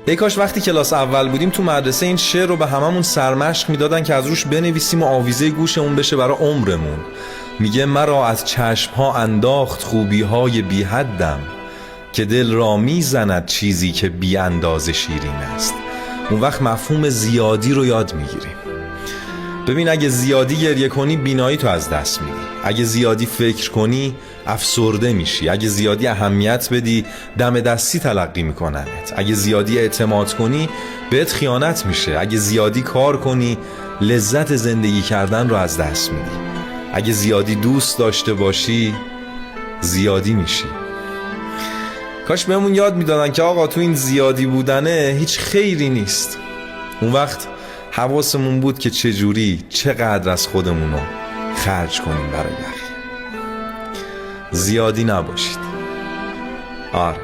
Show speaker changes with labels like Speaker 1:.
Speaker 1: ای کاش وقتی کلاس اول بودیم تو مدرسه این شعر رو به هممون سرمشق میدادن که از روش بنویسیم و آویزه گوشمون بشه برای عمرمون. میگه مرا از چشمها انداخت خوبیهای بی حدم، که دل را میزند چیزی که بی اندازه شیرین است. اون وقت مفهوم زیادی رو یاد میگیریم. ببین اگه زیادی گریه کنی بینایی تو از دست میدی، اگه زیادی فکر کنی افسرده میشی، اگه زیادی اهمیت بدی دم دستی تلقی میکننت، اگه زیادی اعتماد کنی بهت خیانت میشه، اگه زیادی کار کنی لذت زندگی کردن رو از دست میدی، اگه زیادی دوست داشته باشی زیادی میشی. کاش بهمون یاد میدادن که آقا تو این زیادی بودنه هیچ خیری نیست. اون وقت حواسمون بود که چجوری چقدر از خودمونو خرج کنیم برای بقیه. زیادی نباشید. آره